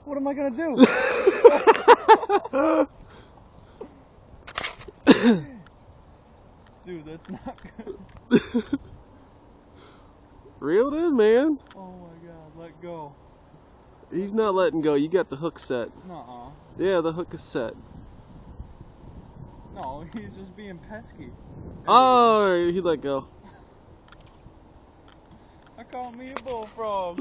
What am I gonna do? Dude, that's not good. Reeled in, man. Oh my god, let go. He's not letting go. You got the hook set. Nuh-uh. Yeah, the hook is set. No, he's just being pesky. Oh, he let go. I caught me a bullfrog.